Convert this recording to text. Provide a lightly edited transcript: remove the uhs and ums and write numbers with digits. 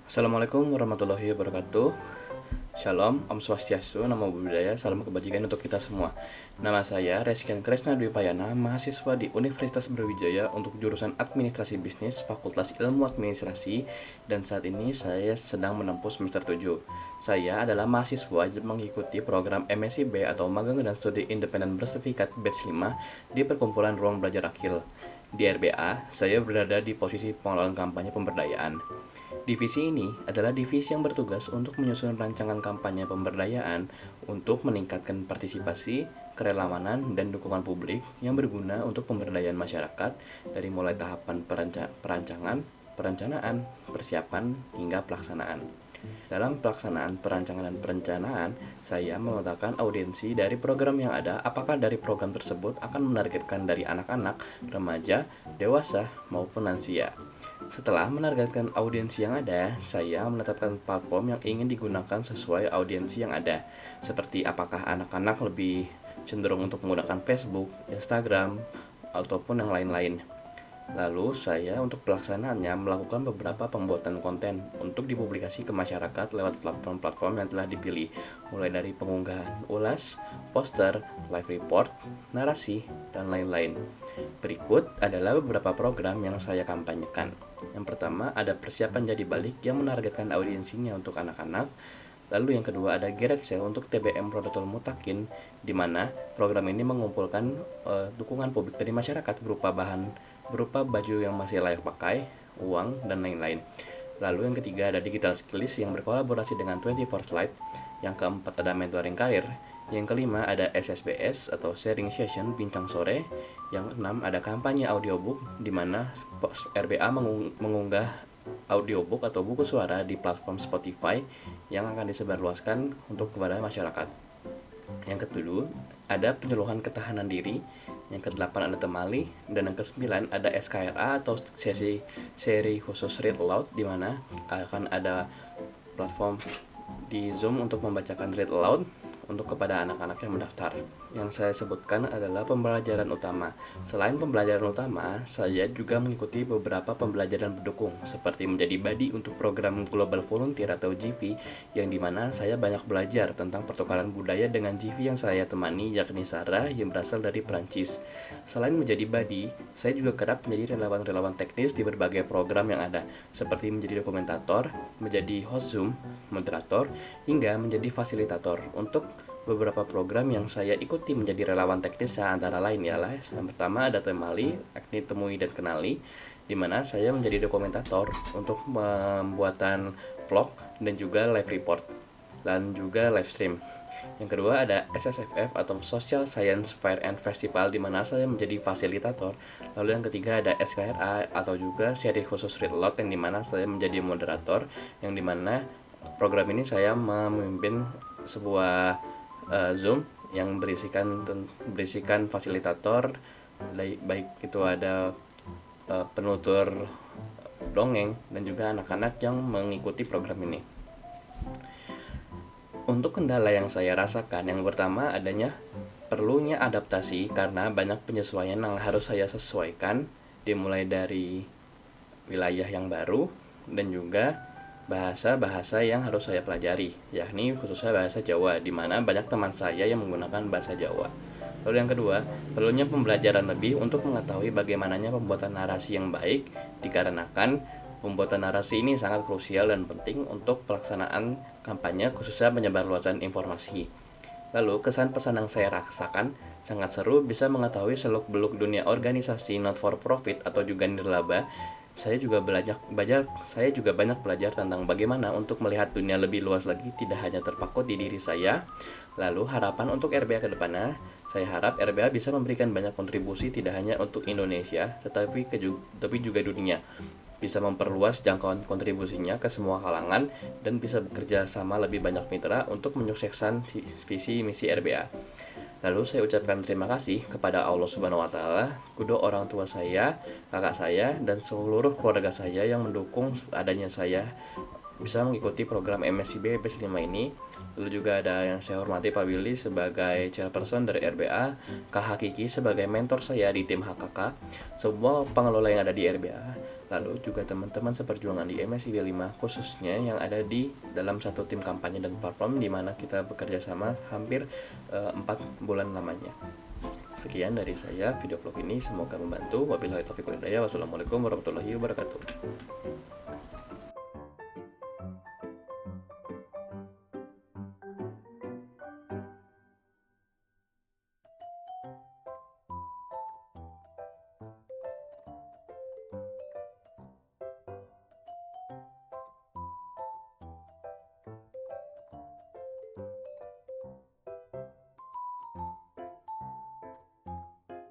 Assalamualaikum warahmatullahi wabarakatuh. Shalom, Om Swastiastu, Namo Buddhaya, salam kebajikan untuk kita semua. Nama saya Reskian Kresna Dwi Payana, mahasiswa di Universitas Brawijaya untuk jurusan Administrasi Bisnis, Fakultas Ilmu Administrasi, dan saat ini saya sedang menempuh semester 7. Saya adalah mahasiswa yang mengikuti program MSIB atau Magang dan Studi Independen Bersertifikat Batch 5 di Perkumpulan Ruang Belajar Akil. Di RBA, saya berada di posisi pengelolaan kampanye pemberdayaan. Divisi ini adalah divisi yang bertugas untuk menyusun rancangan kampanye pemberdayaan untuk meningkatkan partisipasi, kerelawanan, dan dukungan publik yang berguna untuk pemberdayaan masyarakat dari mulai tahapan perancangan, perencanaan, persiapan, hingga pelaksanaan. Dalam pelaksanaan perancangan dan perencanaan, saya memetakan audiensi dari program yang ada, apakah dari program tersebut akan menargetkan dari anak-anak, remaja, dewasa, maupun lansia. Setelah menargetkan audiensi yang ada, saya menetapkan platform yang ingin digunakan sesuai audiensi yang ada, seperti apakah anak-anak lebih cenderung untuk menggunakan Facebook, Instagram, ataupun yang lain-lain. Lalu saya untuk pelaksanaannya melakukan beberapa pembuatan konten untuk dipublikasi ke masyarakat lewat platform-platform yang telah dipilih, mulai dari pengunggahan ulas, poster, live report, narasi, dan lain-lain. Berikut adalah beberapa program yang saya kampanyekan. Yang pertama ada persiapan jadi balik yang menargetkan audiensinya untuk anak-anak. Lalu yang kedua ada Garage Sale untuk TBM Protokol Mutakin, di mana program ini mengumpulkan dukungan publik dari masyarakat berupa baju yang masih layak pakai, uang, dan lain-lain. Lalu yang ketiga ada Digital Skills yang berkolaborasi dengan 24 Slide. Yang keempat ada Mentoring Karir. Yang kelima ada SSBS atau Sharing Session Bincang Sore. Yang keenam ada kampanye audiobook, di mana RBA mengunggah audiobook atau buku suara di platform Spotify yang akan disebarluaskan untuk kepada masyarakat. Yang ketujuh ada penyuluhan ketahanan diri. Yang kedelapan ada temali, dan yang kesembilan ada SKRA atau seri khusus Read Aloud, di mana akan ada platform di Zoom untuk membacakan Read Aloud untuk kepada anak-anak yang mendaftar. Yang saya sebutkan adalah pembelajaran utama. Selain pembelajaran utama, saya juga mengikuti beberapa pembelajaran pendukung, seperti menjadi buddy untuk program Global Volunteer atau GV, yang dimana saya banyak belajar tentang pertukaran budaya dengan GV yang saya temani, yakni Sarah yang berasal dari Perancis. Selain menjadi buddy, saya juga kerap menjadi relawan-relawan teknis di berbagai program yang ada, seperti menjadi dokumentator, menjadi host Zoom, moderator, hingga menjadi fasilitator untuk beberapa program yang saya ikuti menjadi relawan teknisnya, antara lain ialah yang pertama ada Temali, yakni Temui dan Kenali, di mana saya menjadi dokumentator untuk pembuatan vlog dan juga live report dan juga live stream. Yang kedua ada SSFF atau Social Science Fair and Festival, di mana saya menjadi fasilitator. Lalu yang ketiga ada SKRA atau juga seri khusus Read Aloud, yang dimana saya menjadi moderator, yang dimana program ini saya memimpin sebuah Zoom yang berisikan fasilitator, baik itu ada penutur dongeng dan juga anak-anak yang mengikuti program ini. Untuk kendala yang saya rasakan, yang pertama adanya perlunya adaptasi karena banyak penyesuaian yang harus saya sesuaikan, dimulai dari wilayah yang baru dan juga bahasa-bahasa yang harus saya pelajari, yakni khususnya bahasa Jawa, di mana banyak teman saya yang menggunakan bahasa Jawa. Lalu yang kedua, perlunya pembelajaran lebih untuk mengetahui bagaimananya pembuatan narasi yang baik, dikarenakan pembuatan narasi ini sangat krusial dan penting untuk pelaksanaan kampanye, khususnya penyebarluasan informasi. Lalu kesan pesan yang saya rasakan sangat seru, bisa mengetahui seluk-beluk dunia organisasi not for profit atau juga nirlaba. Saya juga banyak belajar tentang bagaimana untuk melihat dunia lebih luas lagi, tidak hanya terpaku di diri saya. Lalu harapan untuk RBA ke depannya, saya harap RBA bisa memberikan banyak kontribusi tidak hanya untuk Indonesia, tetapi juga dunia. Bisa memperluas jangkauan kontribusinya ke semua kalangan dan bisa bekerja sama lebih banyak mitra untuk menyukseskan visi misi RBA. Lalu saya ucapkan terima kasih kepada Allah Subhanahu wa taala, kedua orang tua saya, kakak saya, dan seluruh keluarga saya yang mendukung adanya saya bisa mengikuti program MSIB Batch 5 ini. Lalu juga ada yang saya hormati Pak Willy sebagai chairperson dari RBA, Kak Hakiki sebagai mentor saya di tim HKK, semua pengelola yang ada di RBA, lalu juga teman-teman seperjuangan di MSID 5 khususnya yang ada di dalam satu tim kampanye dan platform di mana kita bekerja sama hampir 4 bulan lamanya. Sekian dari saya video vlog ini, semoga membantu. Wabillahi taufiq wal hidayah. Wassalamualaikum warahmatullahi wabarakatuh.